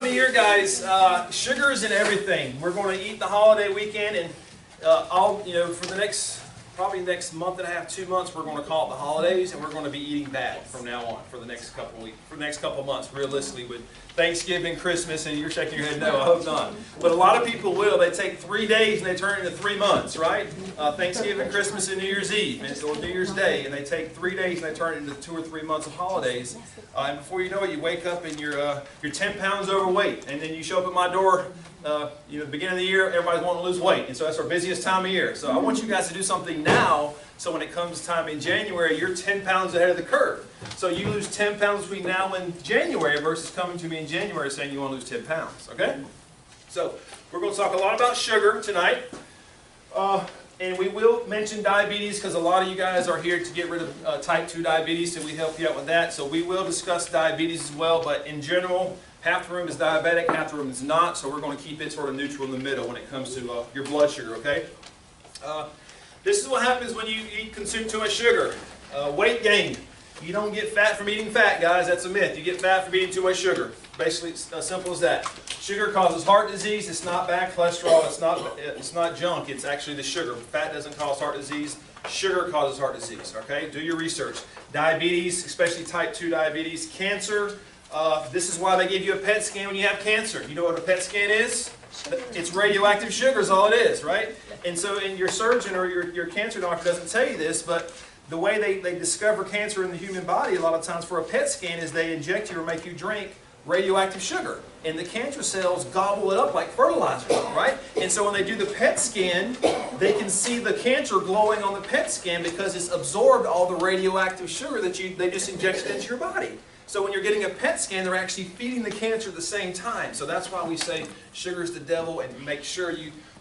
Here, guys, sugar is in everything. We're going to eat the holiday weekend, and for the next month and a half, 2 months, we're going to call it the holidays, and we're going to be eating bad from now on for the next couple months. Realistically, with Thanksgiving, Christmas, and you're shaking your head no, I hope not. But a lot of people will. They take 3 days and they turn it into 3 months, right? Thanksgiving, Christmas, and New Year's Eve, or New Year's Day, and they take 3 days and they turn it into 2 or 3 months of holidays. And before you know it, you wake up and you're 10 pounds overweight, and then you show up at my door. The beginning of the year, everybody's wanting to lose weight, and so that's our busiest time of year. So I want you guys to do something now, so when it comes time in January, you're 10 pounds ahead of the curve. So you lose 10 pounds between now and January versus coming to me in January saying you want to lose 10 pounds, okay? So we're going to talk a lot about sugar tonight, and we will mention diabetes because a lot of you guys are here to get rid of type 2 diabetes, so we help you out with that. So we will discuss diabetes as well, but in general, half the room is diabetic, half the room is not, so we're going to keep it sort of neutral in the middle when it comes to your blood sugar, okay? This is what happens when you consume too much sugar. Weight gain. You don't get fat from eating fat, guys. That's a myth. You get fat from eating too much sugar. Basically, it's as simple as that. Sugar causes heart disease. It's not bad cholesterol. It's not junk. It's actually the sugar. Fat doesn't cause heart disease. Sugar causes heart disease, okay? Do your research. Diabetes, especially type 2 diabetes. Cancer. This is why they give you a PET scan when you have cancer. You know what a PET scan is? It's radioactive sugar is all it is, right? And so your surgeon or your cancer doctor doesn't tell you this, but the way they discover cancer in the human body a lot of times for a PET scan is they inject you or make you drink radioactive sugar. And the cancer cells gobble it up like fertilizer, right? And so when they do the PET scan, they can see the cancer glowing on the PET scan because it's absorbed all the radioactive sugar that they just injected into your body. So when you're getting a PET scan, they're actually feeding the cancer at the same time. So that's why we say sugar is the devil, and make sure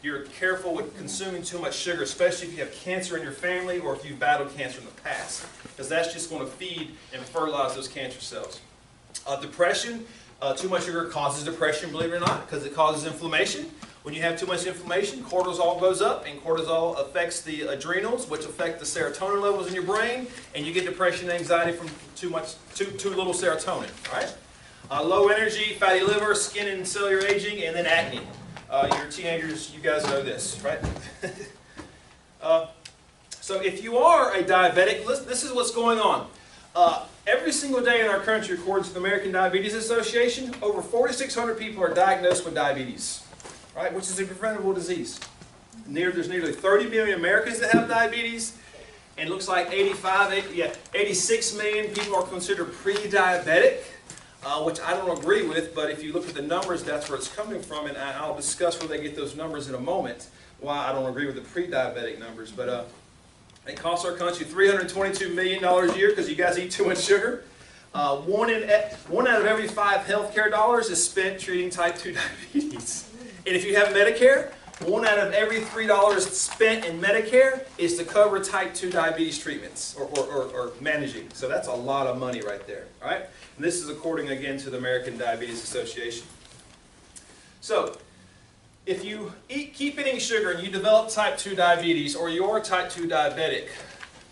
you're careful with consuming too much sugar, especially if you have cancer in your family or if you've battled cancer in the past, because that's just going to feed and fertilize those cancer cells. Depression, too much sugar causes depression, believe it or not, because it causes inflammation. When you have too much inflammation, cortisol goes up, and cortisol affects the adrenals, which affect the serotonin levels in your brain, and you get depression and anxiety from too little serotonin. All right? Low energy, fatty liver, skin and cellular aging, and then acne. Your teenagers, you guys know this, right? So if you are a diabetic, this is what's going on. Every single day in our country, according to the American Diabetes Association, over 4,600 people are diagnosed with diabetes, right? Which is a preventable disease. There's nearly 30 million Americans that have diabetes, and it looks like 86 million people are considered pre-diabetic, which I don't agree with, but if you look at the numbers, that's where it's coming from, and I'll discuss where they get those numbers in a moment, why I don't agree with the pre-diabetic numbers. But it costs our country $322 million a year because you guys eat too much sugar. One out of every 5 healthcare dollars is spent treating type 2 diabetes. And if you have Medicare, 1 out of every $3 spent in Medicare is to cover type 2 diabetes treatments or managing. So that's a lot of money right there. All right? And this is according, again, to the American Diabetes Association. So if you keep eating sugar and you develop type 2 diabetes, or you're type 2 diabetic,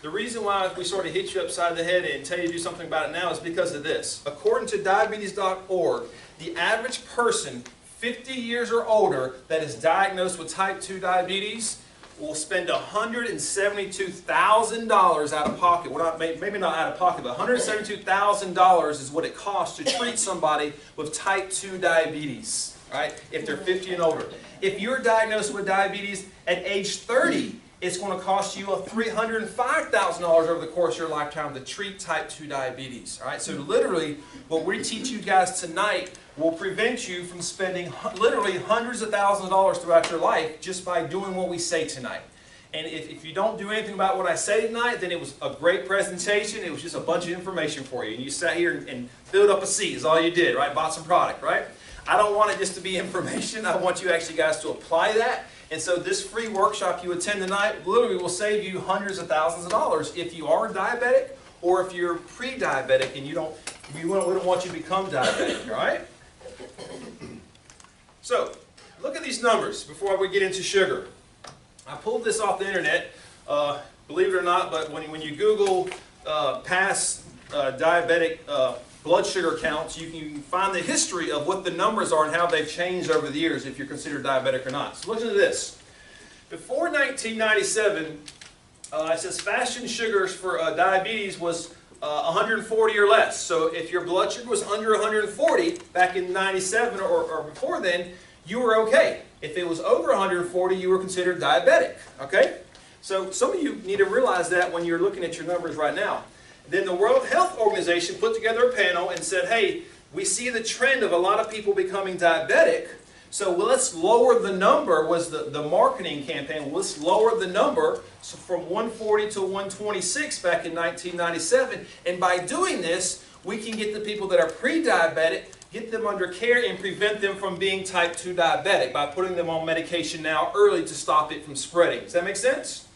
the reason why we sort of hit you upside the head and tell you to do something about it now is because of this. According to diabetes.org, the average person 50 years or older that is diagnosed with type 2 diabetes will spend $172,000 out of pocket. Well, maybe not out of pocket, but $172,000 is what it costs to treat somebody with type 2 diabetes, right? If they're 50 and older. If you're diagnosed with diabetes at age 30, it's going to cost you $305,000 over the course of your lifetime to treat type 2 diabetes. All right? So literally, what we teach you guys tonight will prevent you from spending literally hundreds of thousands of dollars throughout your life just by doing what we say tonight. And if you don't do anything about what I say tonight, then it was a great presentation. It was just a bunch of information for you. And you sat here and filled up a seat is all you did, right? Bought some product, right? I don't want it just to be information. I want you actually guys to apply that. And so this free workshop you attend tonight literally will save you hundreds of thousands of dollars if you are diabetic or if you're pre-diabetic and we don't want you to become diabetic, all right? So, look at these numbers before we get into sugar. I pulled this off the internet, believe it or not, but when you Google past diabetic blood sugar counts, you can find the history of what the numbers are and how they've changed over the years if you're considered diabetic or not. So listen to this. Before 1997, it says fasting sugars for diabetes was 140 or less. So if your blood sugar was under 140 back in 97 or before then, you were okay. If it was over 140, you were considered diabetic. Okay? So some of you need to realize that when you're looking at your numbers right now. Then the World Health Organization put together a panel and said, hey, we see the trend of a lot of people becoming diabetic. So let's lower the number, was the marketing campaign. Let's lower the number from 140 to 126 back in 1997. And by doing this, we can get the people that are pre-diabetic, get them under care and prevent them from being type 2 diabetic by putting them on medication now early to stop it from spreading. Does that make sense?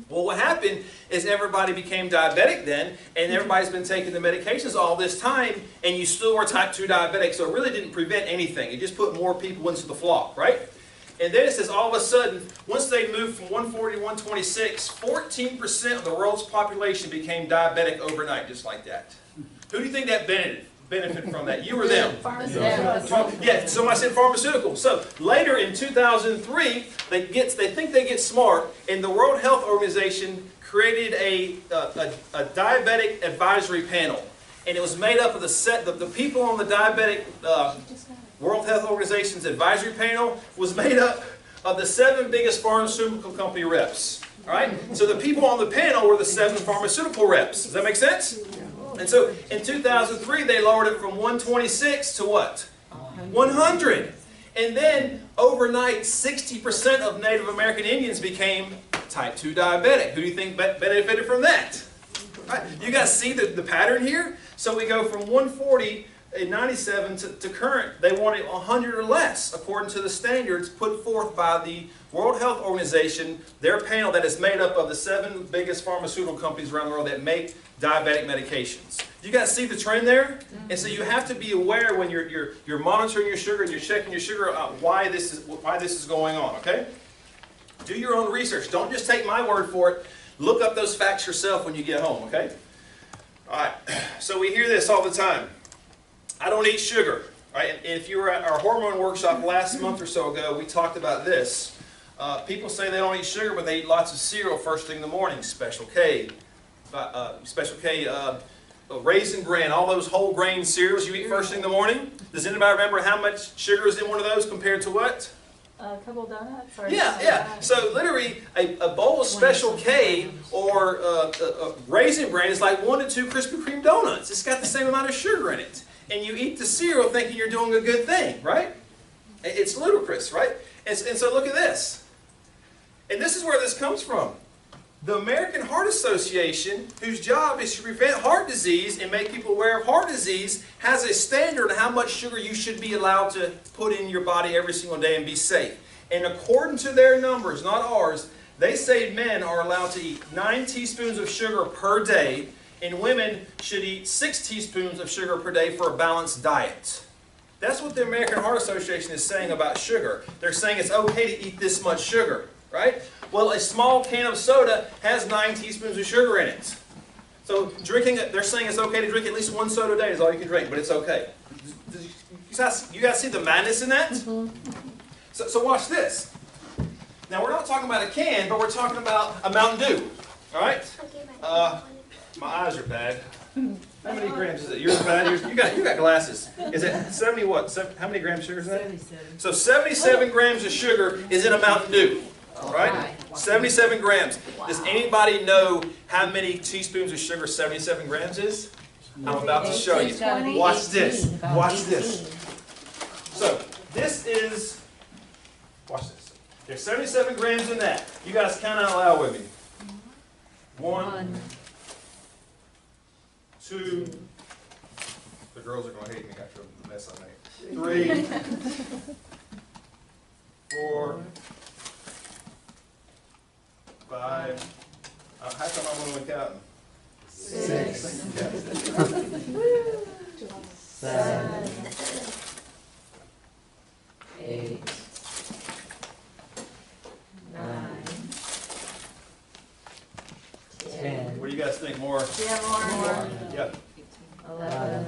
Well, what happened is everybody became diabetic then, and everybody's been taking the medications all this time, and you still were type 2 diabetic, so it really didn't prevent anything. It just put more people into the flock, right? And then it says all of a sudden, once they moved from 140 to 126, 14% of the world's population became diabetic overnight, just like that. Who do you think that benefited from that? You or them? Yeah, somebody said pharmaceutical. So later in 2003, they think they get smart, and the World Health Organization created a diabetic advisory panel, and it was made up of the people on the diabetic World Health Organization's advisory panel was made up of the 7 biggest pharmaceutical company reps. All right, so the people on the panel were the 7 pharmaceutical reps. Does that make sense? And so in 2003, they lowered it from 126 to what? 100. And then overnight, 60% of Native American Indians became type 2 diabetic. Who do you think benefited from that? Right. You guys see the pattern here? So we go from 140 in 97 to current. They want it 100 or less, according to the standards put forth by the World Health Organization, their panel that is made up of the 7 biggest pharmaceutical companies around the world that make diabetic medications. You guys see the trend there? And so you have to be aware when you're monitoring your sugar and you're checking your sugar why this is going on, okay? Do your own research. Don't just take my word for it. Look up those facts yourself when you get home, okay? All right, so we hear this all the time. I don't eat sugar, right? And if you were at our hormone workshop last month or so ago, we talked about this. People say they don't eat sugar, but they eat lots of cereal first thing in the morning. Special K, Raisin Bran, all those whole grain cereals you eat first thing in the morning. Does anybody remember how much sugar is in one of those compared to what? A couple donuts? Or Yeah. So literally, a bowl of Special K or Raisin Bran is like 1 to 2 Krispy Kreme donuts. It's got the same amount of sugar in it. And you eat the cereal thinking you're doing a good thing, right? It's ludicrous, right? And so look at this. And this is where this comes from. The American Heart Association, whose job is to prevent heart disease and make people aware of heart disease, has a standard on how much sugar you should be allowed to put in your body every single day and be safe. And according to their numbers, not ours, they say men are allowed to eat 9 teaspoons of sugar per day, and women should eat 6 teaspoons of sugar per day for a balanced diet. That's what the American Heart Association is saying about sugar. They're saying it's okay to eat this much sugar, right? Well, a small can of soda has 9 teaspoons of sugar in it. So drinking it, they're saying it's okay to drink at least 1 soda a day is all you can drink, but it's okay. You guys see the madness in that? So watch this. Now we're not talking about a can, but we're talking about a Mountain Dew. All right? My eyes are bad. How many grams is it? Yours bad? You got glasses. Is it 70 what? How many grams of sugar is that? 77. So 77 grams of sugar is in a Mountain Dew. Right? 77 grams. Does anybody know how many teaspoons of sugar 77 grams is? I'm about to show you. Watch this. Watch this. So this is, watch this. There's 77 grams in that. You guys count out loud with me. 1, 2, the girls are going to hate me after the mess I made. 3, 4, 5, how come I'm only counting? 6, 7, 8, 9, 10. What do you guys think? More? Yeah, more. Yeah. 11,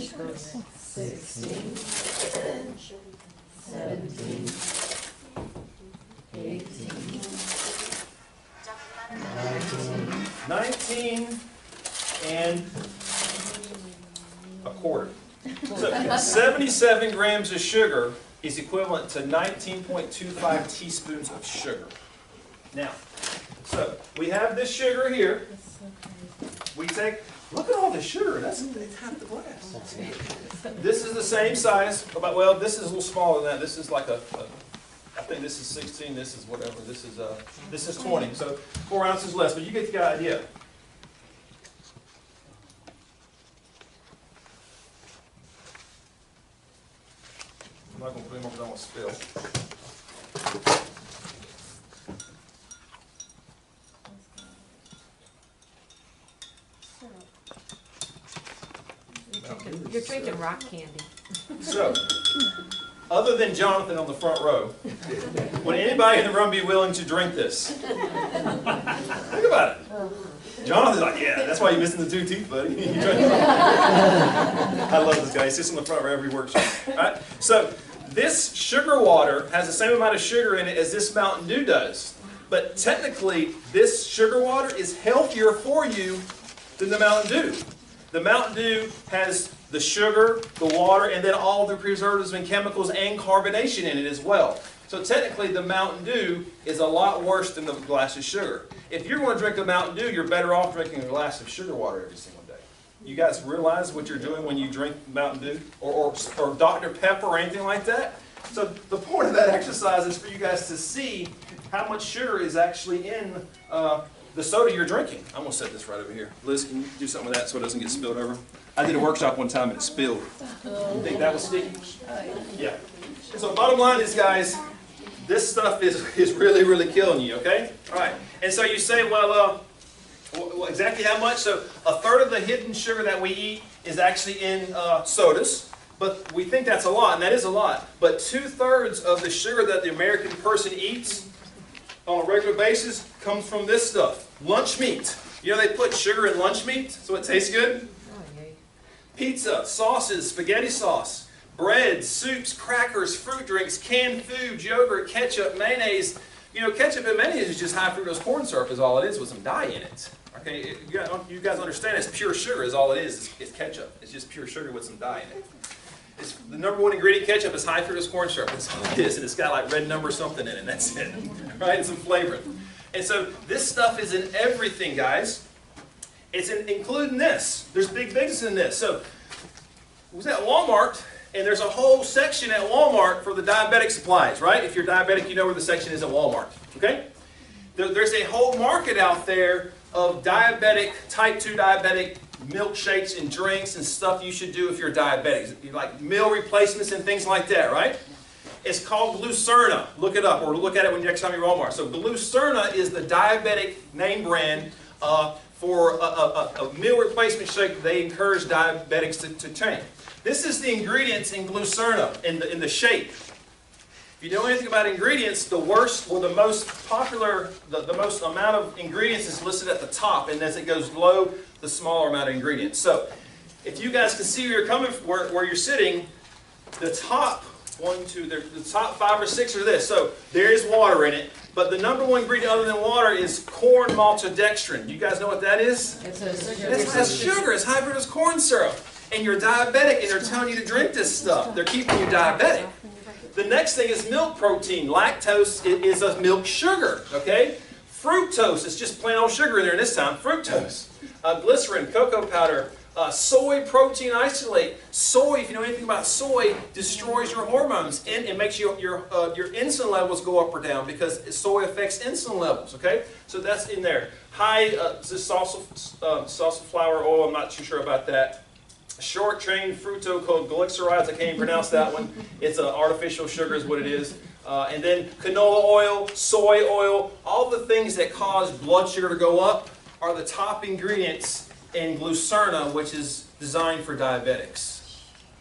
16, 17, 18, 19 and a quarter. So 77 grams of sugar is equivalent to 19.25 teaspoons of sugar. Now, so we have this sugar here. We take, look at all the sugar. That's half the glass. This is the same size, about, well, this is a little smaller than that. This is like I think this is 16, this is whatever, this is 20. So 4 ounces less, but you get the idea. I'm not going to put any more because I don't want to spill. You're drinking rock candy. So, other than Jonathan on the front row, would anybody in the room be willing to drink this? Think about it. Jonathan's like, yeah, that's why you're missing the 2 teeth, buddy. I love this guy. He sits in the front row every workshop. All right? So, this sugar water has the same amount of sugar in it as this Mountain Dew does. But technically, this sugar water is healthier for you than the Mountain Dew. The Mountain Dew has the sugar, the water, and then all the preservatives and chemicals and carbonation in it as well. So technically, the Mountain Dew is a lot worse than the glass of sugar. If you're going to drink a Mountain Dew, you're better off drinking a glass of sugar water every single day. You guys realize what you're doing when you drink Mountain Dew or Dr. Pepper or anything like that? So the point of that exercise is for you guys to see how much sugar is actually in the soda you're drinking. I'm going to set this right over here. Liz, can you do something with that so it doesn't get spilled over? I did a workshop one time and it spilled. You think that was sticky? Yeah. And so bottom line is, guys, this stuff is really, really killing you, okay? All right. And so you say, well, exactly how much? So a third of the hidden sugar that we eat is actually in sodas. But we think that's a lot, and that is a lot. But 2/3 of the sugar that the American person eats on a regular basis comes from this stuff. Lunch meat. You know they put sugar in lunch meat so it tastes good? Pizza, sauces, spaghetti sauce, bread, soups, crackers, fruit drinks, canned food, yogurt, ketchup, mayonnaise. You know, ketchup and mayonnaise is just high fructose corn syrup is all it is with some dye in it. Okay, you guys understand it's pure sugar is all it is. It's ketchup. It's just pure sugar with some dye in it. It's, the #1 ingredient ketchup is high fructose corn syrup. That's all it is. And it's got like red number something in it. And that's it. Right? And some flavoring. And so this stuff is in everything, guys. It's including this. There's big business in this. So I was at Walmart, and there's a whole section at Walmart for the diabetic supplies, right? If you're diabetic, you know where the section is at Walmart. Okay? There's a whole market out there of diabetic, type 2 diabetic milkshakes and drinks and stuff you should do if you're diabetic. Like meal replacements and things like that, right? It's called Glucerna. Look it up or look at it when next time you're at Walmart. So Glucerna is the diabetic name brand for a meal replacement shake they encourage diabetics to take. This is the ingredients in Glucerna, in the shake. If you know anything about ingredients, the worst or the most popular, the most amount of ingredients is listed at the top, and as it goes below, the smaller amount of ingredients. So, if you guys can see where you're coming, where you're sitting, the top the top 5 or 6 are this. So there is water in it, but the #1 ingredient other than water is corn maltodextrin. You guys know what that is? It's sugar. It's high fructose corn syrup. And you're diabetic, and they're telling you to drink this stuff. They're keeping you diabetic. The next thing is milk protein. Lactose is a milk sugar, okay? Fructose is just plain old sugar in there, and this time, fructose. Glycerin, cocoa powder, soy protein isolate. Soy, if you know anything about soy, destroys your hormones, and it makes your insulin levels go up or down because soy affects insulin levels, okay? So that's in there. High salsa flour oil, I'm not too sure about that. Short-chain fructoglycerides, I can't even pronounce that one. It's an artificial sugar is what it is. And then canola oil, soy oil, all the things that cause blood sugar to go up are the top ingredients in Glucerna, which is designed for diabetics.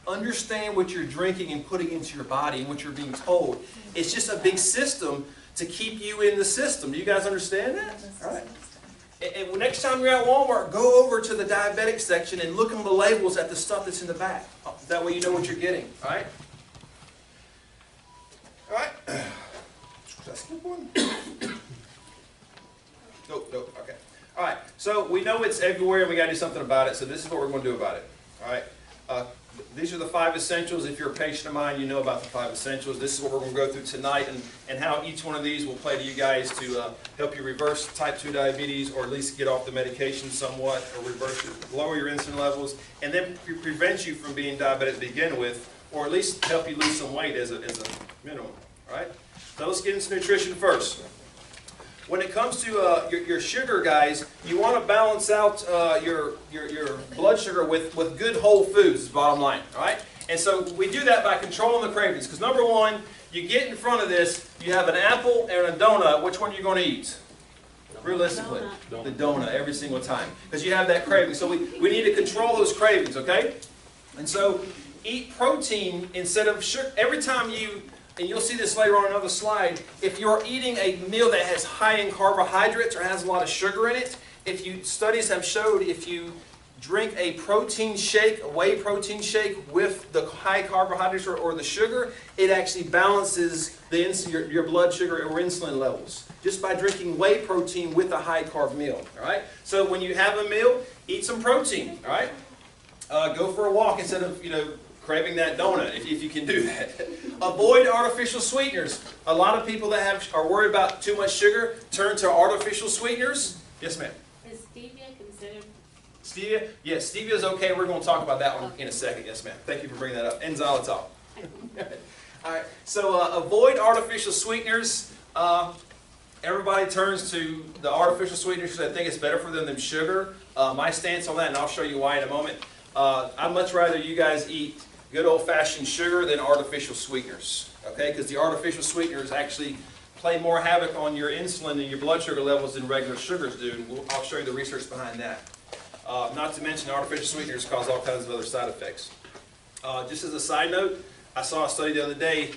Understand what you're drinking and putting into your body and what you're being told. It's just a big system to keep you in the system. Do you guys understand that? All right. And next time you're at Walmart, go over to the diabetic section and look on the labels at the stuff that's in the back. That way you know what you're getting, all right? All right. Did I skip one? Nope, okay. All right, so we know it's everywhere and we got to do something about it, so this is what we're going to do about it, all right? These are the 5 essentials. If you're a patient of mine, you know about the 5 essentials. This is what we're going to go through tonight and how each one of these will play to you guys to help you reverse type 2 diabetes, or at least get off the medication somewhat, or lower your insulin levels, and then prevent you from being diabetic to begin with, or at least help you lose some weight as a minimum. All right? So let's get into nutrition first. When it comes to your sugar, guys, you want to balance out your blood sugar with good whole foods, is the bottom line, all right? And so we do that by controlling the cravings. Because number one, you get in front of this, you have an apple and a donut. Which one are you going to eat? Realistically, the donut every single time. Because you have that craving. So we need to control those cravings, okay? And so eat protein instead of sugar. Every time you... And you'll see this later on another slide. If you're eating a meal that has high in carbohydrates or has a lot of sugar in it, studies have showed if you drink a protein shake, a whey protein shake with the high carbohydrates or the sugar, it actually balances your blood sugar or insulin levels just by drinking whey protein with a high carb meal. All right. So when you have a meal, eat some protein. All right. Go for a walk instead of craving that donut, if you can do that. Avoid artificial sweeteners. A lot of people that are worried about too much sugar turn to artificial sweeteners. Yes, ma'am. Is stevia considered? Stevia? Yes, stevia is okay. We're going to talk about that one in a second. Yes, ma'am. Thank you for bringing that up. And xylitol. All right. So avoid artificial sweeteners. Everybody turns to the artificial sweeteners because they think it's better for them than sugar. My stance on that, and I'll show you why in a moment. I'd much rather you guys eat good old-fashioned sugar than artificial sweeteners, okay? Because the artificial sweeteners actually play more havoc on your insulin and your blood sugar levels than regular sugars do. And I'll show you the research behind that. Not to mention artificial sweeteners cause all kinds of other side effects. Just as a side note, I saw a study the other day.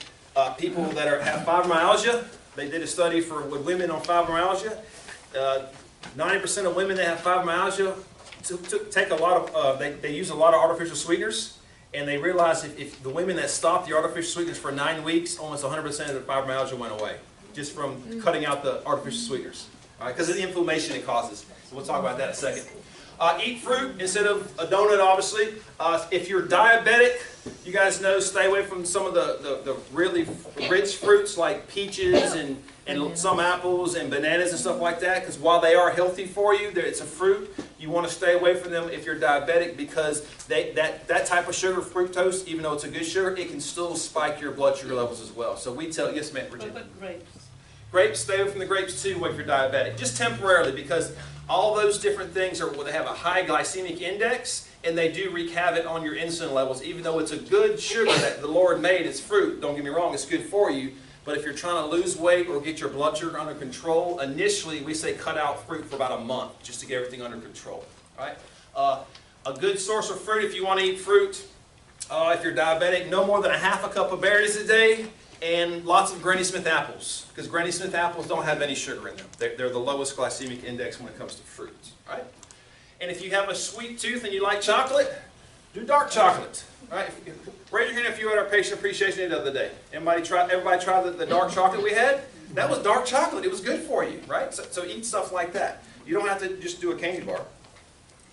People that have fibromyalgia, they did a study with women on fibromyalgia. 90% of women that have fibromyalgia take a lot of, they use a lot of artificial sweeteners. And they realized if the women that stopped the artificial sweeteners for 9 weeks, almost 100% of the fibromyalgia went away, just from cutting out the artificial sweeteners. All right, because of the inflammation it causes. So we'll talk about that in a second. Eat fruit instead of a donut, obviously. If you're diabetic, you guys know, stay away from some of the really rich fruits like peaches and some apples and bananas and stuff like that, because while they are healthy for you, it's a fruit, you want to stay away from them if you're diabetic, because that type of sugar, fructose, even though it's a good sugar, it can still spike your blood sugar levels as well. So we tell, yes ma'am, Virginia. What about grapes? Grapes, stay away from the grapes too if you're diabetic, just temporarily, because all those different things they have a high glycemic index, and they do wreak havoc on your insulin levels, even though it's a good sugar that the Lord made, it's fruit, don't get me wrong, it's good for you. But if you're trying to lose weight or get your blood sugar under control, initially we say cut out fruit for about a month just to get everything under control. All right? A good source of fruit if you want to eat fruit, if you're diabetic, no more than a half a cup of berries a day and lots of Granny Smith apples, because Granny Smith apples don't have any sugar in them. They're the lowest glycemic index when it comes to fruits. All right? And if you have a sweet tooth and you like chocolate, do dark chocolate. All right? Raise your hand if you had our patient appreciation day the other day. Everybody tried the dark chocolate we had? That was dark chocolate. It was good for you, right? So eat stuff like that. You don't have to just do a candy bar.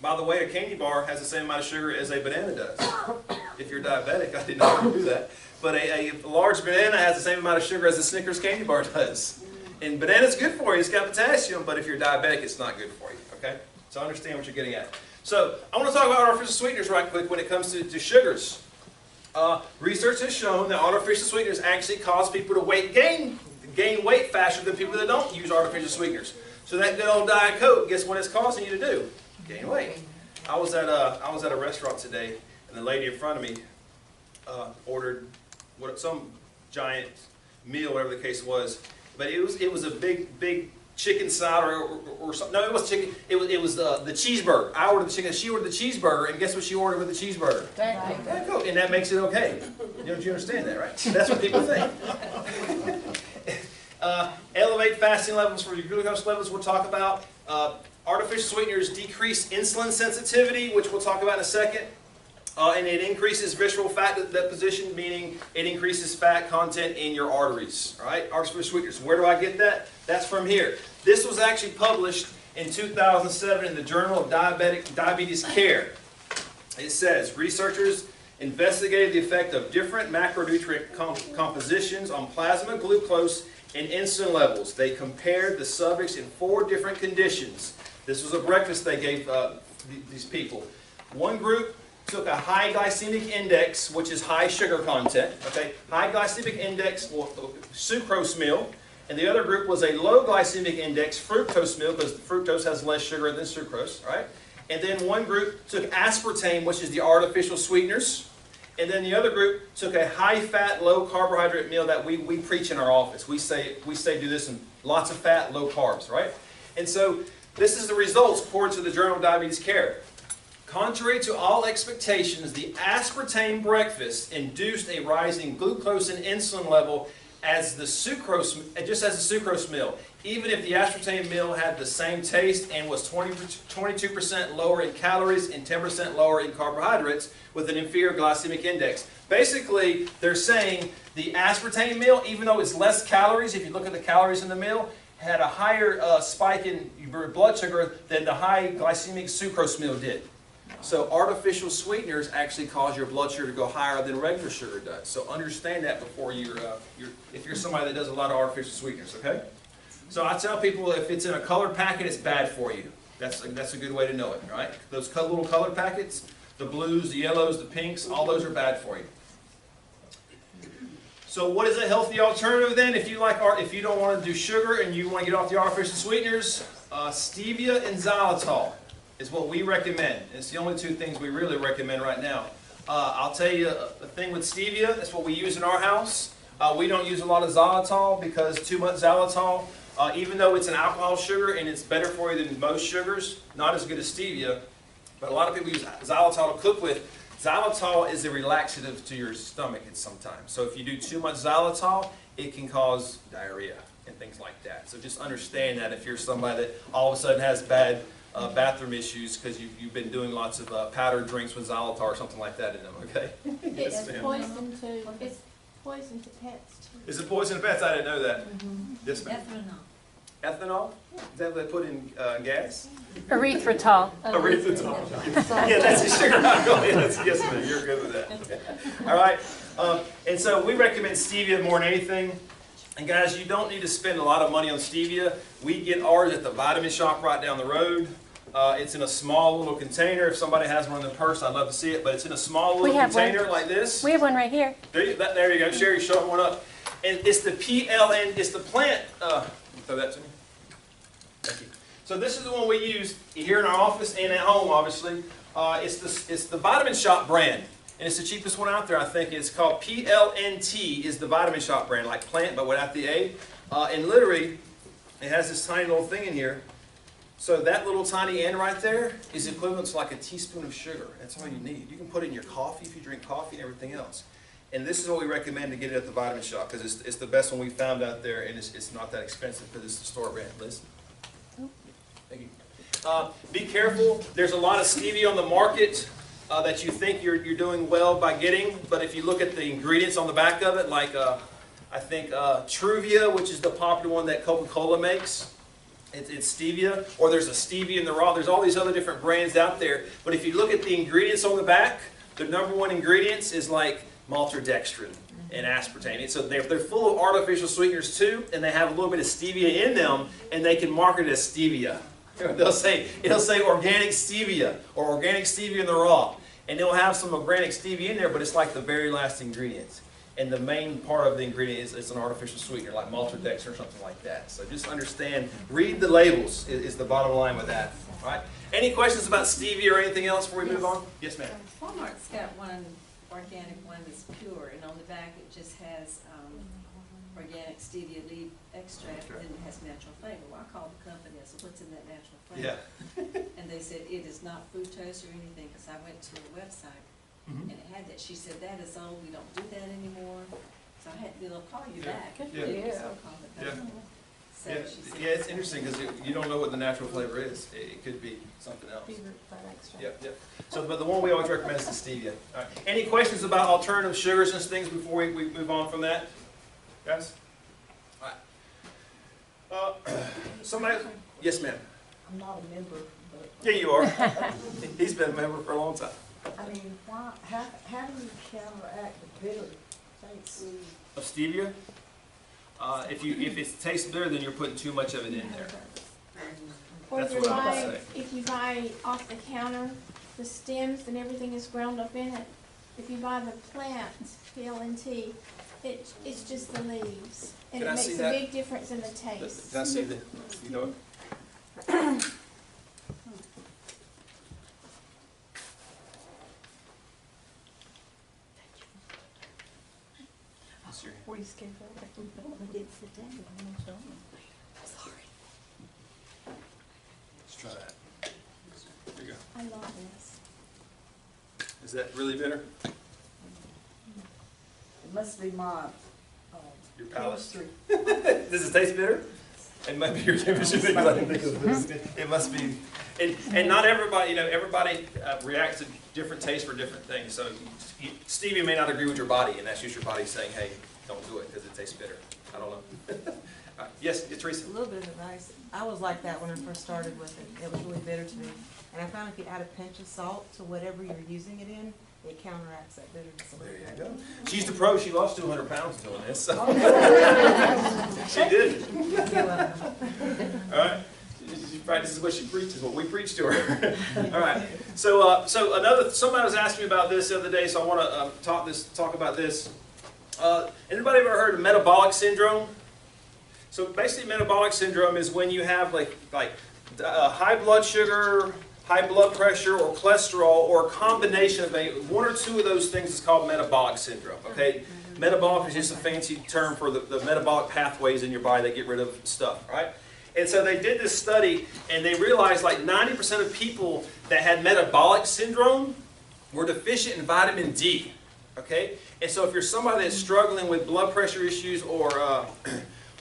By the way, a candy bar has the same amount of sugar as a banana does. If you're diabetic, I did not do that. But a large banana has the same amount of sugar as a Snickers candy bar does. And banana's good for you. It's got potassium, but if you're diabetic, it's not good for you, okay? So I understand what you're getting at. So I want to talk about artificial sweeteners right quick when it comes to sugars. Research has shown that artificial sweeteners actually cause people to gain weight faster than people that don't use artificial sweeteners. So that good old Diet Coke, guess what it's causing you to do? Gain weight. I was at a restaurant today, and the lady in front of me ordered some giant meal, whatever the case was. But it was a big chicken salad or something. No, it was chicken. It was the cheeseburger. I ordered the chicken. She ordered the cheeseburger, and guess what she ordered with the cheeseburger? Diet Coke. And that makes it okay. Don't you understand that, right? That's what people think. Elevate fasting levels for your glucose levels. We'll talk about. Artificial sweeteners decrease insulin sensitivity, which we'll talk about in a second. And it increases visceral fat deposition, meaning it increases fat content in your arteries. All right, artificial sweeteners. Where do I get that? That's from here. This was actually published in 2007 in the Journal of Diabetes Care. It says, researchers investigated the effect of different macronutrient compositions on plasma glucose and insulin levels. They compared the subjects in 4 different conditions. This was a breakfast they gave these people. One group took a high glycemic index, which is high sugar content, okay? High glycemic index, sucrose meal. And the other group was a low glycemic index, fructose meal, because fructose has less sugar than sucrose, right? And then one group took aspartame, which is the artificial sweeteners. And then the other group took a high-fat, low-carbohydrate meal that we preach in our office. We say do this in lots of fat, low carbs, right? And so this is the results according to the Journal of Diabetes Care. Contrary to all expectations, the aspartame breakfast induced a rise in glucose and insulin level as the sucrose, just as the sucrose meal. Even if the aspartame meal had the same taste and was 22% lower in calories and 10% lower in carbohydrates with an inferior glycemic index. Basically, they're saying the aspartame meal, even though it's less calories, if you look at the calories in the meal, had a higher spike in your blood sugar than the high glycemic sucrose meal did. So artificial sweeteners actually cause your blood sugar to go higher than regular sugar does. So understand that before if you're somebody that does a lot of artificial sweeteners, okay? So I tell people if it's in a colored packet, it's bad for you. That's a good way to know it, right? Those little colored packets, the blues, the yellows, the pinks, all those are bad for you. So what is a healthy alternative then? If you don't want to do sugar and you want to get off the artificial sweeteners, stevia and xylitol is what we recommend. It's the only 2 things we really recommend right now. I'll tell you a thing with stevia. That's what we use in our house. We don't use a lot of xylitol because too much xylitol, even though it's an alcohol sugar and it's better for you than most sugars, not as good as stevia, but a lot of people use xylitol to cook with. Xylitol is a relaxative to your stomach sometimes. So if you do too much xylitol, it can cause diarrhea and things like that. So just understand that if you're somebody that all of a sudden has bad bathroom issues because you've been doing lots of powdered drinks with xylitol or something like that in them, okay? Yes, It's ma'am. poison to, it's poison to pets too. Is it poison to pets? I didn't know that. Yes, ma'am. Ethanol. Ethanol? Is that what they put in gas? Erythritol. Erythritol. Yeah, that's the sugar alcohol. Yes, ma'am. You're good with that. All right. And so we recommend stevia more than anything. And guys, you don't need to spend a lot of money on stevia. We get ours at the vitamin shop right down the road. It's in a small little container. If somebody has one in their purse, I'd love to see it. But it's in a small little container like this. We have one right here. There you go. Sherry, show one up. And it's the PLN, it's the plant. Throw that to me. Thank you. So this is the one we use here in our office and at home, obviously. It's the Vitamin Shop brand. And it's the cheapest one out there, I think. It's called PLNT, is the Vitamin Shop brand, like plant, but without the A. And literally, it has this tiny little thing in here. So that little tiny N right there is equivalent to like a teaspoon of sugar. That's all you need. You can put it in your coffee if you drink coffee and everything else. And this is what we recommend to get it at the Vitamin Shop because it's the best one we found out there, and it's not that expensive because it's the store brand. Liz? Thank you. Be careful. There's a lot of stevia on the market that you think you're doing well by getting, but if you look at the ingredients on the back of it, like I think Truvia, which is the popular one that Coca-Cola makes, it's stevia, or there's a stevia in the raw. There's all these other different brands out there, but if you look at the ingredients on the back, the #1 ingredients is like maltodextrin and aspartame. So they're full of artificial sweeteners too, and they have a little bit of stevia in them, and they can market it as stevia. It'll say organic stevia or organic stevia in the raw, and they'll have some organic stevia in there, but it's like the very last ingredient. And the main part of the ingredient is an artificial sweetener like maltodextrin or something like that. So just understand, read the labels is the bottom line with that. All right. Any questions about stevia or anything else before we move on? Yes, ma'am. Walmart's got one organic one that's pure, and on the back it just has organic stevia leaf extract, and then it has natural flavor. Well, I called the company, I said, what's in that natural flavor? Yeah. And they said, it is not fructose or anything, because I went to the website, and it had that. She said, that is old, we don't do that anymore. So I had, they'll call you back. Good for you. So I called it back. Yeah. So Yeah, she said. yeah, it's interesting because you don't know what the natural flavor is. It could be something else. Beetroot fat extract. Yep, yep. So, but the one we always recommend is the stevia. All right. Any questions about alternative sugars and things before we move on from that? Guys? All right. Somebody? Yes, ma'am. I'm not a member, but, Yeah, you are. He's been a member for a long time. I mean, why, how do you counteract the bitter taste? Of stevia? If it tastes bitter, then you're putting too much of it in there. Or That's if you're what I would buying, say. if you buy off the counter, the stems and everything is ground up in it. If you buy the plant, PLNT, it's just the leaves. And Can it I makes see a that? big difference in the taste. Can I see the, you know it? Let's see. Were you scared of it? I didn't sit down, but I'm gonna show them. Let's try that. There you go. I love this. Is that really bitter? It must be my, Your palate? chemistry. Does it taste bitter? It might be your chemistry because I didn't think of this. It must be. And not everybody, everybody reacts to different tastes for different things. So stevia may not agree with your body, and that's just your body saying, hey, don't do it because it tastes bitter. I don't know. All right. Yes, Teresa. A little bit of advice. I was like that when I first started with it. It was really bitter to me. And I found if you add a pinch of salt to whatever you're using it in, it counteracts that bitterness a There little you bit. go. She's the pro. She lost 200 pounds doing this. So. She did. All right. She practices what she preaches, what we preach to her. All right. So, somebody was asking me about this the other day, so I want to talk about this. Anybody ever heard of metabolic syndrome? So basically, metabolic syndrome is when you have like high blood sugar, high blood pressure, or cholesterol, or a combination of one or two of those things is called metabolic syndrome. Okay, metabolic is just a fancy term for the metabolic pathways in your body that get rid of stuff, right? And so they did this study, and they realized like 90% of people that had metabolic syndrome were deficient in vitamin D. Okay, and so if you're somebody that's struggling with blood pressure issues or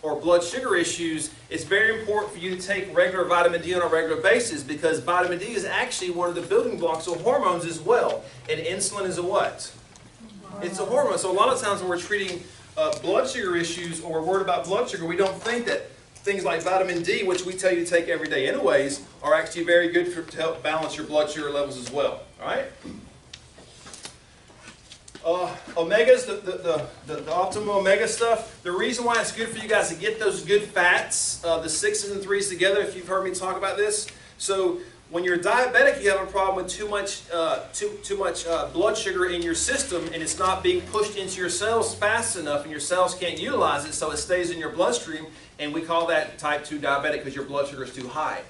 blood sugar issues, it's very important for you to take regular vitamin D on a regular basis because vitamin D is actually one of the building blocks of hormones as well. And insulin is a what? It's a hormone. So a lot of times when we're treating blood sugar issues or we're worried about blood sugar, we don't think that things like vitamin D, which we tell you to take every day anyways, are actually very good to help balance your blood sugar levels as well. All right? Omegas, the optimal omega stuff, the reason why it's good for you guys to get those good fats, the 6s and 3s together, if you've heard me talk about this. So when you're diabetic, you have a problem with too much blood sugar in your system, and it's not being pushed into your cells fast enough, and your cells can't utilize it, so it stays in your bloodstream, and we call that type 2 diabetic because your blood sugar is too high.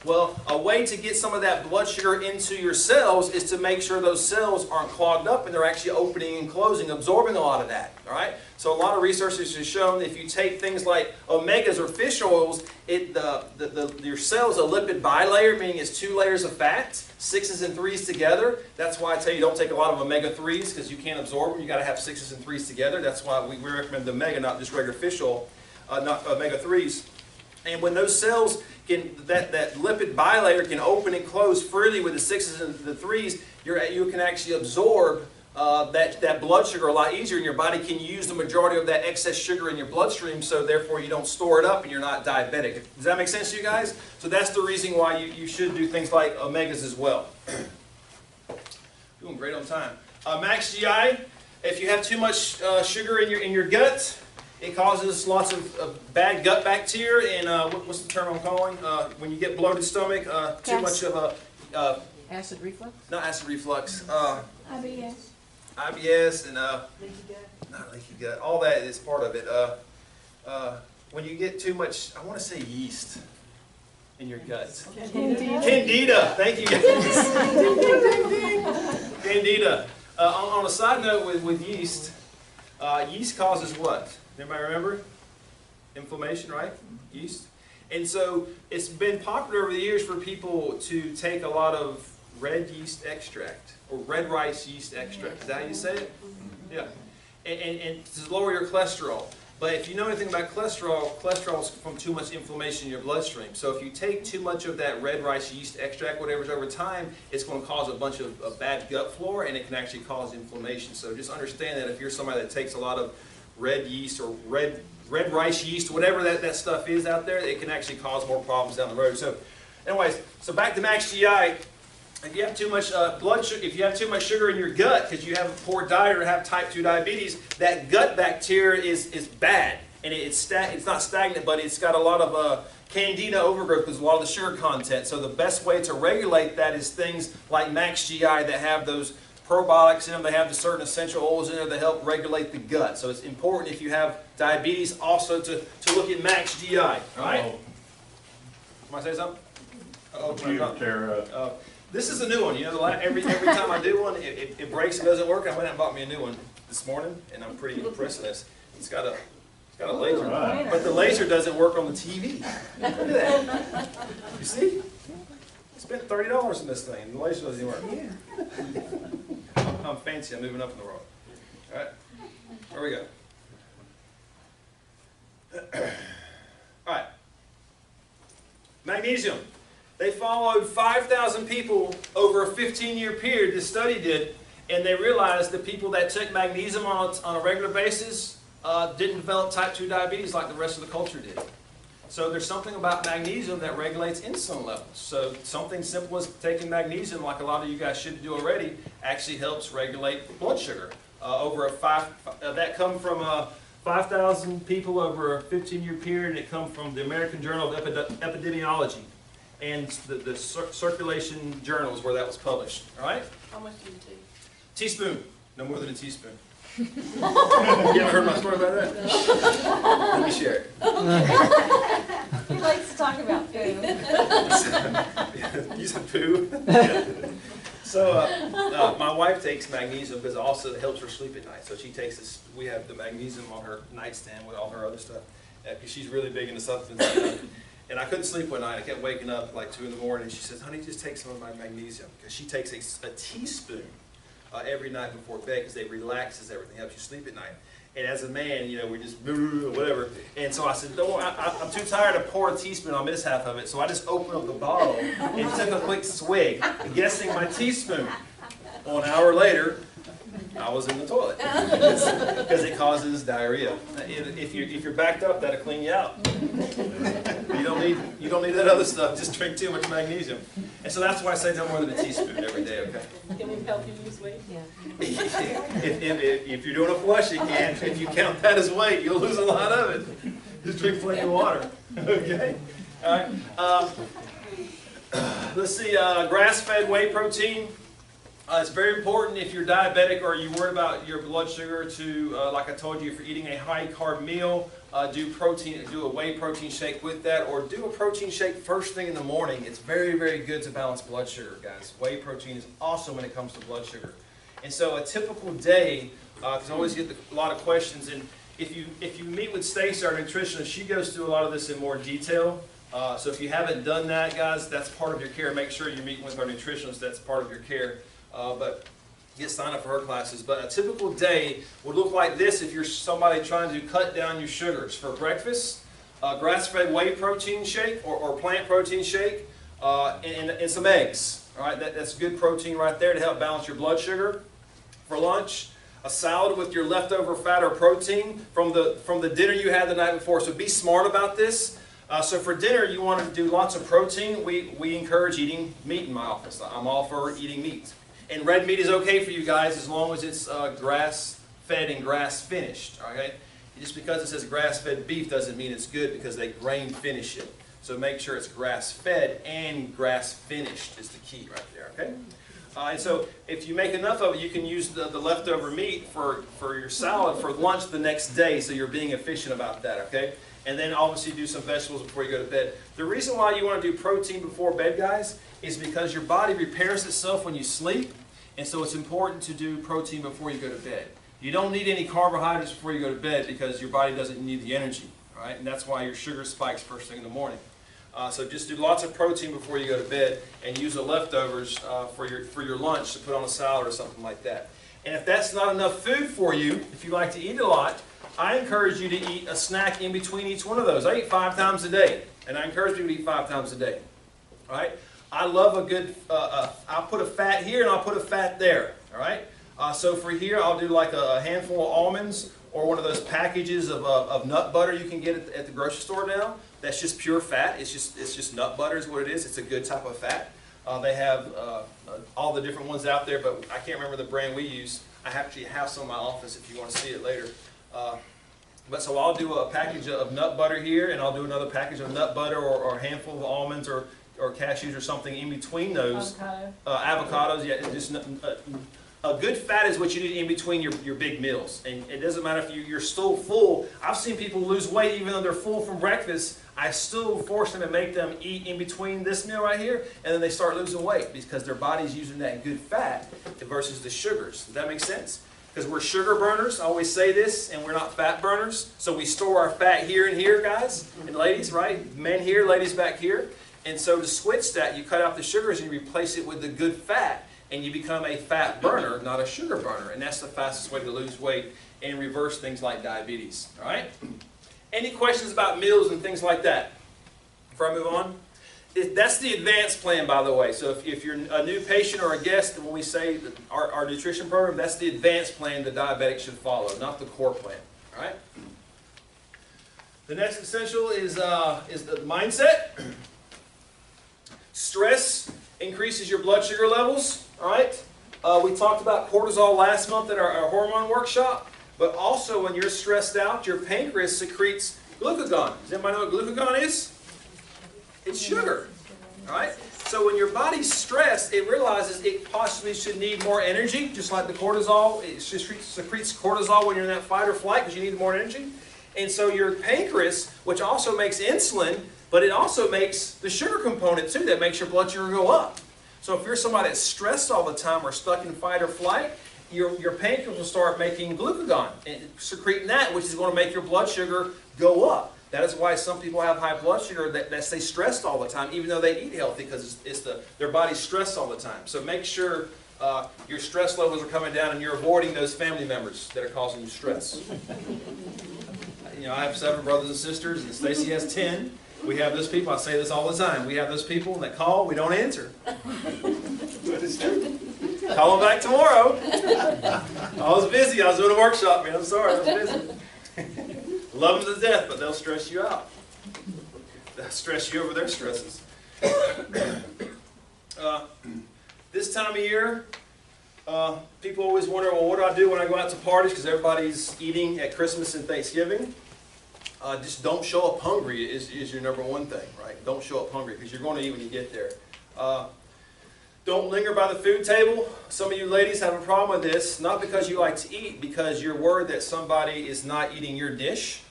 Well, a way to get some of that blood sugar into your cells is to make sure those cells aren't clogged up and they're actually opening and closing, absorbing a lot of that. All right. So a lot of research has shown that if you take things like omegas or fish oils, your cells a lipid bilayer, meaning it's 2 layers of fat, 6s and 3s together. That's why I tell you don't take a lot of omega-3s because you can't absorb them. You got to have 6s and 3s together. That's why we recommend the omega, not just regular fish oil, not omega-3s. And when those cells that lipid bilayer can open and close freely with the 6s and the 3s, you can actually absorb that blood sugar a lot easier, and your body can use the majority of that excess sugar in your bloodstream, so therefore you don't store it up and you're not diabetic. Does that make sense to you guys? So that's the reason why you should do things like omegas as well. Doing great on time. Max GI, if you have too much sugar in your gut, it causes lots of bad gut bacteria, and what's the term I'm calling? When you get bloated stomach, too much of a... Acid reflux? not acid reflux. IBS. IBS and Leaky gut? not leaky gut. All that is part of it. When you get too much, I want to say yeast in your gut. Candida. Thank you guys. Candida. On a side note with yeast, yeast causes what? Anybody remember? Inflammation, right? Yeast. And so it's been popular over the years for people to take a lot of red yeast extract or red rice yeast extract. Is that how you say it? Yeah. And to lower your cholesterol. But if you know anything about cholesterol, cholesterol is from too much inflammation in your bloodstream. So if you take too much of that red rice yeast extract, whatever's over time, it's going to cause a bunch of bad gut flora, and it can actually cause inflammation. So just understand that if you're somebody that takes a lot of red yeast or red rice yeast, whatever that stuff is out there, it can actually cause more problems down the road. So anyways, so back to Max GI. If you have too much blood sugar, if you have too much sugar in your gut because you have a poor diet or have type 2 diabetes, that gut bacteria is bad, and it's not stagnant, but it's got a lot of candida overgrowth because of a lot of the sugar content. So the best way to regulate that is things like Max GI that have those probiotics in them. They have the certain essential oils in there that help regulate the gut. So it's important if you have diabetes also to look at Max GI. All right? Want to say something? This is a new one. You know, every time I do one, it breaks and doesn't work. I went out and bought me a new one this morning, and I'm pretty impressed with this. It's got a laser, but the laser doesn't work on the TV. Look at that. You see? I spent $30 on this thing, and the laser doesn't work. I'm fancy. I'm moving up in the world. All right, where we go. All right, magnesium. They followed 5,000 people over a 15-year period, this study did, and they realized that people that took magnesium on a regular basis didn't develop type 2 diabetes like the rest of the culture did. So there's something about magnesium that regulates insulin levels. So something simple as taking magnesium, like a lot of you guys should do already, actually helps regulate blood sugar. That come from 5,000 people over a 15-year period. It come from the American Journal of Epidemiology and the circulation journals where that was published. All right? How much do you take? Teaspoon. No more than a teaspoon. You ever heard my story about that? Let me share it. He likes to talk about food. You said poo? Yeah. So my wife takes magnesium because it also helps her sleep at night. So she takes this. We have the magnesium on her nightstand with all her other stuff because she's really big into supplements. And I couldn't sleep one night. I kept waking up like 2 in the morning. She says, "Honey, just take some of my magnesium," because she takes a teaspoon every night before bed because it relaxes everything, helps you sleep at night. And as a man, you know, we just whatever. And so I said, "No, I'm too tired to pour a teaspoon. I'll miss half of it." So I just opened up the bottle and took a quick swig, guessing my teaspoon. Well, an hour later, I was in the toilet because it causes diarrhea. If you're backed up, that'll clean you out. You don't need that other stuff. Just drink too much magnesium. And so that's why I say no more than a teaspoon every day. Okay. Can it help you lose weight? Yeah. If you're doing a flush, it can. If you count that as weight, you'll lose a lot of it. Just drink plenty of water. Okay. All right. Let's see. Grass-fed whey protein. It's very important if you're diabetic or you're worried about your blood sugar to, like I told you, if you're eating a high-carb meal, do a whey protein shake with that, or do a protein shake first thing in the morning. It's very, very good to balance blood sugar, guys. Whey protein is awesome when it comes to blood sugar. And so a typical day, because I always get a lot of questions, and if you meet with Stacey, our nutritionist, she goes through a lot of this in more detail. So if you haven't done that, guys, that's part of your care. Make sure you're meeting with our nutritionist. That's part of your care. But get signed up for her classes. But a typical day would look like this if you're somebody trying to cut down your sugars. For breakfast, grass-fed whey protein shake or plant protein shake and some eggs. All right, that's good protein right there to help balance your blood sugar. For lunch, a salad with your leftover fat or protein from the dinner you had the night before. So be smart about this. So for dinner, you want to do lots of protein. We encourage eating meat in my office. I'm all for eating meat. And red meat is okay for you guys as long as it's grass-fed and grass-finished. Okay? Just because it says grass-fed beef doesn't mean it's good because they grain-finish it. So make sure it's grass-fed and grass-finished is the key right there. Okay? And so if you make enough of it, you can use the leftover meat for your salad for lunch the next day. So you're being efficient about that. Okay? And then obviously do some vegetables before you go to bed. The reason why you want to do protein before bed, guys, is because your body repairs itself when you sleep. And so it's important to do protein before you go to bed. You don't need any carbohydrates before you go to bed because your body doesn't need the energy. Right? And that's why your sugar spikes first thing in the morning. So just do lots of protein before you go to bed and use the leftovers for your lunch to put on a salad or something like that. And if that's not enough food for you, if you like to eat a lot, I encourage you to eat a snack in between each one of those. I eat 5 times a day, and I encourage people to eat 5 times a day. All right? I love a good, I'll put a fat here and I'll put a fat there. All right? So for here, I'll do like a handful of almonds or one of those packages of nut butter you can get at the grocery store now. That's just pure fat. It's just nut butter is what it is. It's a good type of fat. They have all the different ones out there, but I can't remember the brand we use. I actually have some in my office if you want to see it later. But so I'll do a package of nut butter here, and I'll do another package of nut butter or a handful of almonds or cashews or something in between those. Avocados, yeah. Just a good fat is what you need in between your big meals. And it doesn't matter if you're still full. I've seen people lose weight even though they're full from breakfast. I still force them and make them eat in between this meal right here, and then they start losing weight because their body's using that good fat versus the sugars. Does that make sense? Because we're sugar burners, I always say this, and we're not fat burners. So we store our fat here and here, guys and ladies, right? Men here, ladies back here. And so to switch that, you cut out the sugars and you replace it with the good fat, and you become a fat burner, not a sugar burner. And that's the fastest way to lose weight and reverse things like diabetes. All right? Any questions about meals and things like that before I move on? That's the advanced plan, by the way. So if you're a new patient or a guest, when we say our nutrition program, that's the advanced plan the diabetic should follow, not the core plan. All right? The next essential is the mindset. Stress increases your blood sugar levels. All right? We talked about cortisol last month at our hormone workshop. But also when you're stressed out, your pancreas secretes glucagon. Does anybody know what glucagon is? It's sugar. All right? So when your body's stressed, it realizes it possibly should need more energy, just like the cortisol. It secretes cortisol when you're in that fight or flight because you need more energy. And so your pancreas, which also makes insulin, but it also makes the sugar component too that makes your blood sugar go up. So if you're somebody that's stressed all the time or stuck in fight or flight, your pancreas will start making glucagon and secreting that, which is going to make your blood sugar go up. That is why some people have high blood sugar that stay stressed all the time, even though they eat healthy, because their body's stressed all the time. So make sure your stress levels are coming down and you're avoiding those family members that are causing you stress. You know, I have 7 brothers and sisters, and Stacy has 10. We have those people, I say this all the time, we have those people that call, we don't answer. But it's true. Call them back tomorrow. I was busy. I was doing a workshop, man. I'm sorry. I was busy. Love them to death, but they'll stress you out. They'll stress you over their stresses. This time of year, people always wonder, well, what do I do when I go out to parties? Because everybody's eating at Christmas and Thanksgiving. Just don't show up hungry is your number one thing, right? Don't show up hungry because you're going to eat when you get there. Don't linger by the food table. Some of you ladies have a problem with this, not because you like to eat, because you're worried that somebody is not eating your dish,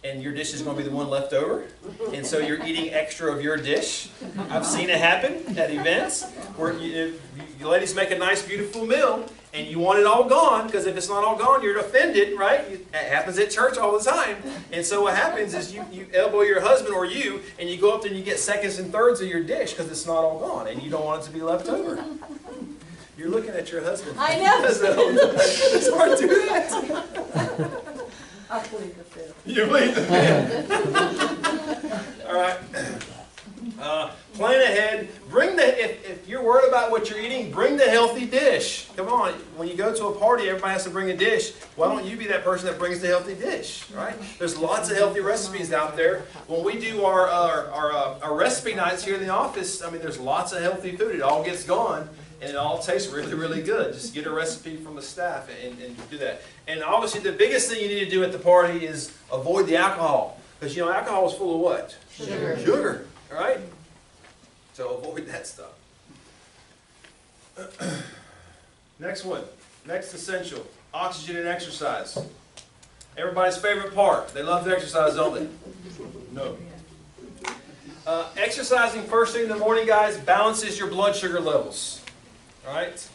and your dish is going to be the one left over, and so you're eating extra of your dish. I've seen it happen at events where you ladies make a nice, beautiful meal, and you want it all gone, because if it's not all gone, you're offended, right? It happens at church all the time. And so what happens is you elbow your husband or you, and you go up there and you get seconds and thirds of your dish because it's not all gone, and you don't want it to be left over. You're looking at your husband. I know. It's hard to do that. I plead the fifth. You plead the fifth. All right. Plan ahead. If you're worried about what you're eating, bring the healthy dish. Come on. When you go to a party, everybody has to bring a dish. Why don't you be that person that brings the healthy dish? Right? There's lots of healthy recipes out there. When we do our recipe nights here in the office, I mean, there's lots of healthy food. It all gets gone. And it all tastes really, really good. Just get a recipe from the staff and do that. And obviously the biggest thing you need to do at the party is avoid the alcohol. Because, you know, alcohol is full of what? Sugar. Sugar. All right? So avoid that stuff. Next one. Next essential. Oxygen and exercise. Everybody's favorite part. They love to exercise, don't they? No. Exercising first thing in the morning, guys, balances your blood sugar levels. All right?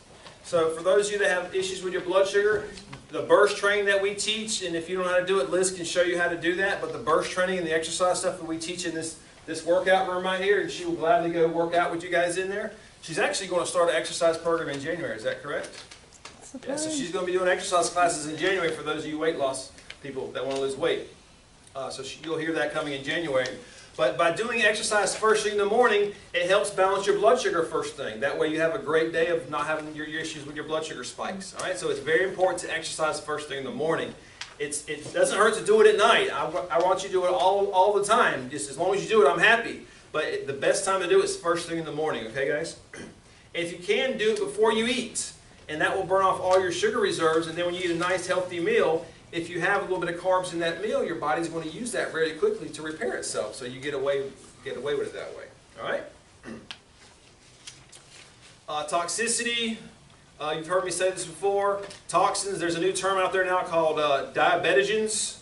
So for those of you that have issues with your blood sugar, the burst training that we teach, and if you don't know how to do it, Liz can show you how to do that, but the burst training and the exercise stuff that we teach in this workout room right here, and she will gladly go work out with you guys in there. She's actually going to start an exercise program in January. Is that correct? Yeah, so she's going to be doing exercise classes in January for those of you weight loss people that want to lose weight. So you'll hear that coming in January. But by doing exercise first thing in the morning, it helps balance your blood sugar first thing. That way you have a great day of not having your issues with your blood sugar spikes. All right, so it's very important to exercise first thing in the morning. It doesn't hurt to do it at night. I want you to do it all the time. Just as long as you do it, I'm happy. But the best time to do it is first thing in the morning, okay guys? If you can, do it before you eat. And that will burn off all your sugar reserves. And then when you eat a nice healthy meal, if you have a little bit of carbs in that meal, your body's going to use that very quickly to repair itself. So you get away with it that way. All right? Toxicity. You've heard me say this before. Toxins, there's a new term out there now called diabetogens.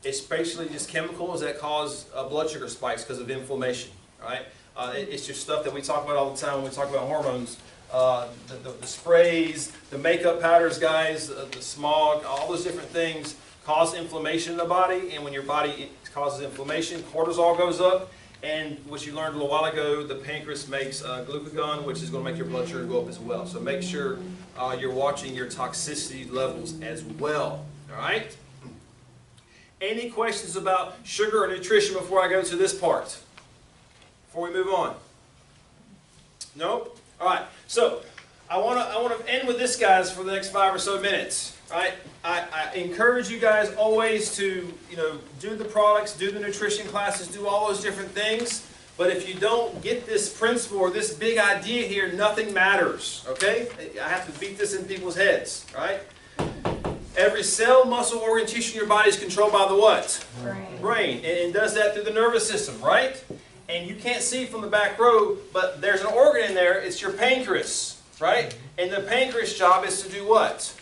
It's basically just chemicals that cause blood sugar spikes because of inflammation. All right? It's just stuff that we talk about all the time when we talk about hormones. The sprays, the makeup powders, guys, the smog, all those different things cause inflammation in the body. And when your body causes inflammation, cortisol goes up. And what you learned a little while ago, the pancreas makes glucagon, which is going to make your blood sugar go up as well. So make sure you're watching your toxicity levels as well. All right? Any questions about sugar or nutrition before I go to this part? Before we move on? Nope? All right. So I want to end with this, guys, for the next 5 or so minutes. All right? I encourage you guys always to, do the products, do the nutrition classes, do all those different things. But if you don't get this principle or this big idea here, nothing matters. Okay? I have to beat this in people's heads. All right? Every cell, muscle, organ, tissue in your body is controlled by the what? Brain. And does that through the nervous system, right? And you can't see from the back row, but there's an organ in there. It's your pancreas, right? And the pancreas job is to do what?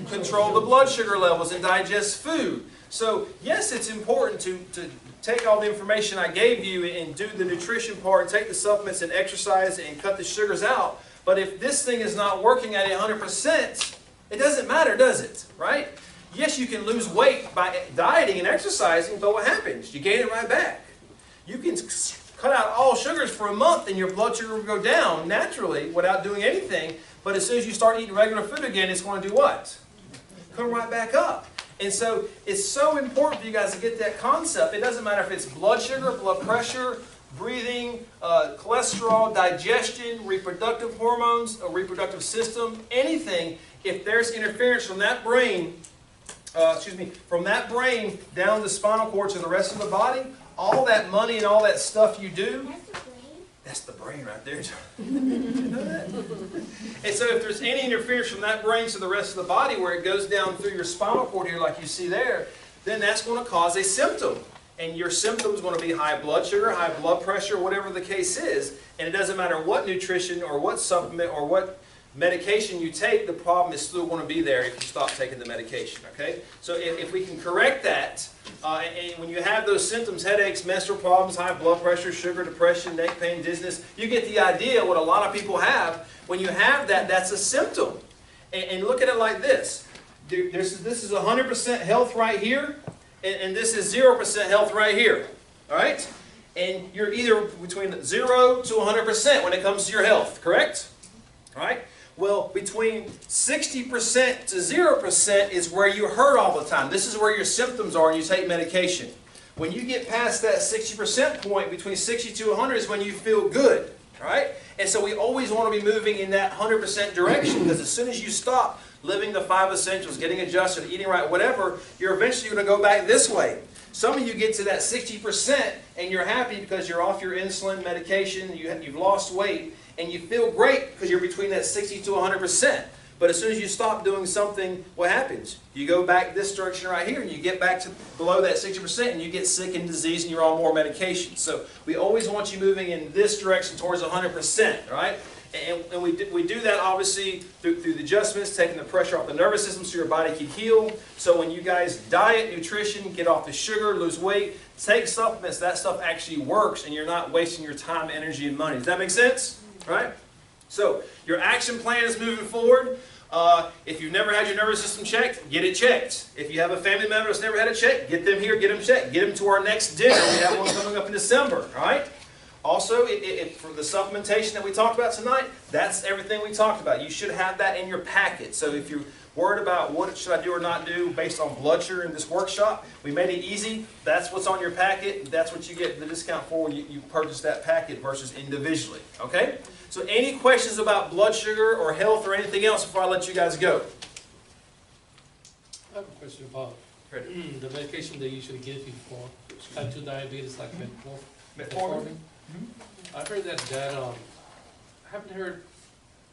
Control the blood sugar levels and digest food. So, yes, it's important to take all the information I gave you and do the nutrition part, and take the supplements and exercise and cut the sugars out. But if this thing is not working at 100%, it doesn't matter, does it? Right? Yes, you can lose weight by dieting and exercising, but what happens? You gain it right back. You can cut out all sugars for a month and your blood sugar will go down naturally without doing anything. But as soon as you start eating regular food again, it's going to do what? Come right back up. And so it's so important for you guys to get that concept. It doesn't matter if it's blood sugar, blood pressure, breathing, cholesterol, digestion, reproductive hormones, a reproductive system, anything. If there's interference from that brain, from that brain down the spinal cord to the rest of the body, all that money and all that stuff you do, that's the brain right there. Did you know that? And so if there's any interference from that brain to the rest of the body where it goes down through your spinal cord here like you see there, then that's going to cause a symptom. And your symptom is going to be high blood sugar, high blood pressure, whatever the case is. And it doesn't matter what nutrition or what supplement or what medication you take, the problem is still going to be there if you stop taking the medication, okay? So if we can correct that, and when you have those symptoms, headaches, menstrual problems, high blood pressure, sugar, depression, neck pain, dizziness, you get the idea what a lot of people have. When you have that, that's a symptom. And look at it like this. This is 100% health right here, and this is 0% health right here, all right? And you're either between 0 to 100% when it comes to your health, correct? All right? Well, between 60% to 0% is where you hurt all the time. This is where your symptoms are and you take medication. When you get past that 60% point, between 60 to 100 is when you feel good. All right? And so we always want to be moving in that 100% direction, because as soon as you stop living the 5 essentials, getting adjusted, eating right, whatever, you're eventually going to go back this way. Some of you get to that 60% and you're happy because you're off your insulin medication, you've lost weight, and you feel great because you're between that 60 to 100%. But as soon as you stop doing something, what happens? You go back this direction right here and you get back to below that 60% and you get sick and diseased and you're on more medication. So we always want you moving in this direction towards 100%, right? And we do that obviously through the adjustments, taking the pressure off the nervous system so your body can heal. So when you guys diet, nutrition, get off the sugar, lose weight, take supplements, that stuff actually works and you're not wasting your time, energy, and money. Does that make sense? Right? So your action plan is moving forward. If you've never had your nervous system checked, get it checked. If you have a family member that's never had it checked, get them here, get them checked. Get them to our next dinner. We have one coming up in December. All right? Also, for the supplementation that we talked about tonight, that's everything we talked about. You should have that in your packet. So if you worried about what should I do or not do based on blood sugar in this workshop, we made it easy. That's what's on your packet. That's what you get the discount for when you purchase that packet versus individually. Okay? So any questions about blood sugar or health or anything else before I let you guys go? I have a question about Ready. the medication they usually give you for type 2 diabetes, like Metformin? I heard that I haven't heard,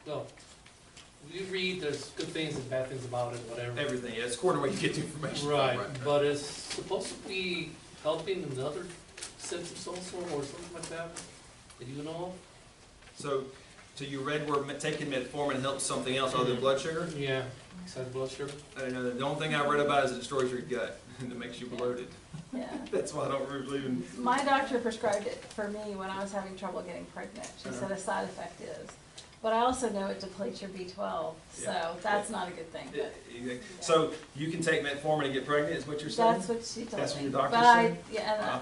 well, you read there's good things and bad things about it, whatever. Everything, yeah. It's according to where you get the information. Right, but it's supposed to be helping in other symptoms also, or something like that? Did you know? So you read where taking metformin helps something else other than blood sugar? Yeah, besides blood sugar. I don't know. The only thing I read about is it destroys your gut and it makes you bloated. Yeah. That's why I don't really believe in. My doctor prescribed it for me when I was having trouble getting pregnant. She said a side effect is. But I also know it depletes your B12, so Yeah. that's not a good thing. But So you can take metformin and get pregnant, is what you're saying? that's what she told That's what me. your doctor But said? yeah.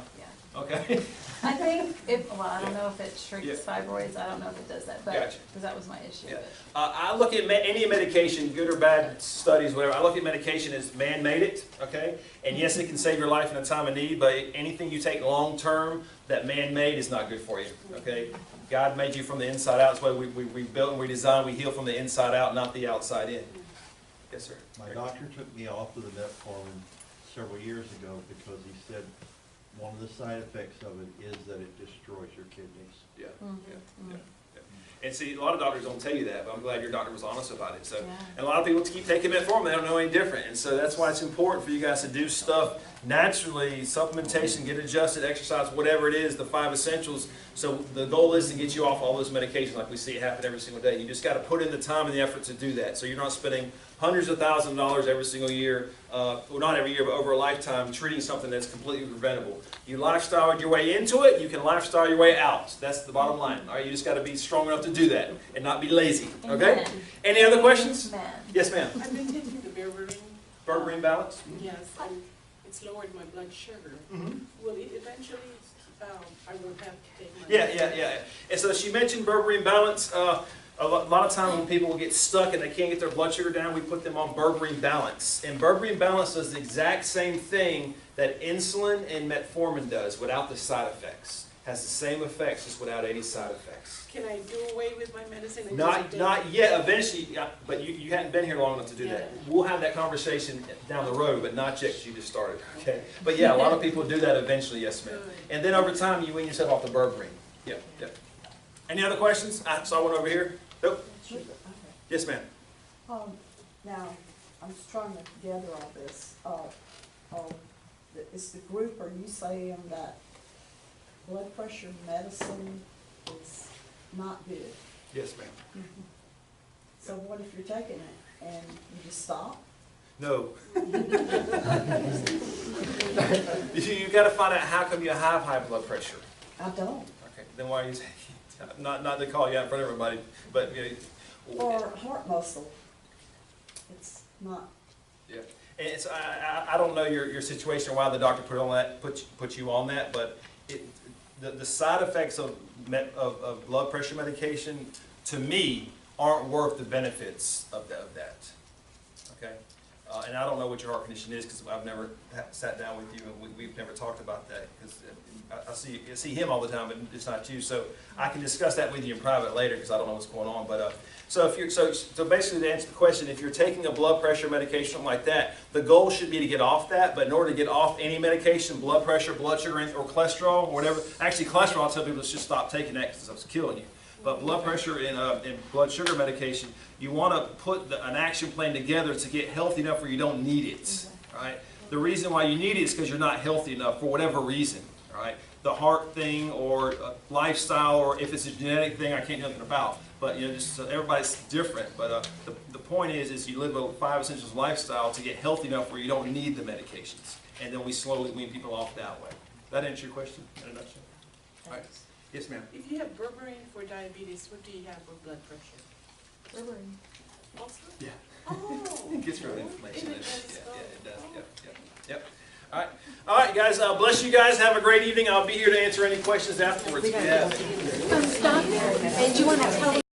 Okay. I think well, I don't know if it shrinks Yeah. fibroids. I don't know if it does that, but Gotcha. because that was my issue. Yeah. But I look at any medication, good or bad studies, whatever. I look at medication as man-made it, okay? And yes, it can save your life in a time of need, but anything you take long-term that man-made is not good for you, okay? God made you from the inside out. That's why we built and we design, we heal from the inside out, not the outside in. Yes, sir. My doctor took me off of the metformin several years ago because he said one of the side effects of it is that it destroys your kidneys. Yeah. Mhm, Yeah. And see, a lot of doctors don't tell you that, but I'm glad your doctor was honest about it. So, Yeah. and a lot of people keep taking metformin; they don't know any different. And so that's why it's important for you guys to do stuff naturally, supplementation, get adjusted, exercise, whatever it is, the 5 essentials. So the goal is to get you off all those medications, like we see it happen every single day. You just got to put in the time and the effort to do that. So you're not spending hundreds of thousands of dollars every single year, well, not every year, but over a lifetime, treating something that's completely preventable. You lifestyle your way into it, you can lifestyle your way out. That's the bottom line. All right, you just got to be strong enough to do that and not be lazy. Okay? Amen. Any other questions? Man. Yes, ma'am. I've been taking the berberine. Berberine balance? Yes, and it's lowered my blood sugar. Mm-hmm. Will it eventually, I won't have to take my... Yeah. And so she mentioned berberine balance. A lot of times when people get stuck and they can't get their blood sugar down, we put them on berberine balance. And berberine balance does the exact same thing that insulin and metformin does without the side effects. Has the same effects, just without any side effects. Can I do away with my medicine? and Not, just take- not yet, eventually, but you hadn't been here long enough to do that. We'll have that conversation down the road, but not yet, 'cause you just started, okay? But yeah, a lot of people do that eventually, yes ma'am. And then over time, you wean yourself off the berberine. Yep. Any other questions? I saw one over here. Nope. Yes ma'am. Now, I'm just trying to gather all this. Is the group, are you saying that blood pressure medicine is not good? Yes ma'am. So what if you're taking it and you just stop? No. You got to find out how come you have high blood pressure. I don't. Okay, then why are you taking it? Not to call you out in front of everybody, but you know, Or heart muscle. It's not. yeah. And it's, I don't know your situation or why the doctor put you on that, but the side effects of blood pressure medication, to me, aren't worth the benefits of that. Okay? And I don't know what your heart condition is because I've never sat down with you and we've never talked about that because I see him all the time, but it's not you. So I can discuss that with you in private later because I don't know what's going on. But so basically to answer the question, if you're taking a blood pressure medication something like that, the goal should be to get off that. But in order to get off any medication, blood pressure, blood sugar, or cholesterol, or whatever, actually cholesterol, I'll tell people let's just stop taking that because it's killing you. But blood pressure and blood sugar medication, you want to put an action plan together to get healthy enough where you don't need it. Right? The reason why you need it is because you're not healthy enough for whatever reason. Right? The heart thing or lifestyle, or if it's a genetic thing, I can't do nothing about. But you know, just everybody's different. But the point is you live a 5 essentials lifestyle to get healthy enough where you don't need the medications, and then we slowly wean people off that way. That answer your question in a nutshell? All right. Yes, ma'am. If you have berberine for diabetes, what do you have for blood pressure? Berberine. Also? Yeah. Oh. It gets rid of inflammation. It does. Yeah, it does. Yep. All right, guys. Bless you guys. Have a great evening. I'll be here to answer any questions afterwards. If you have any. Stop. And you want to tell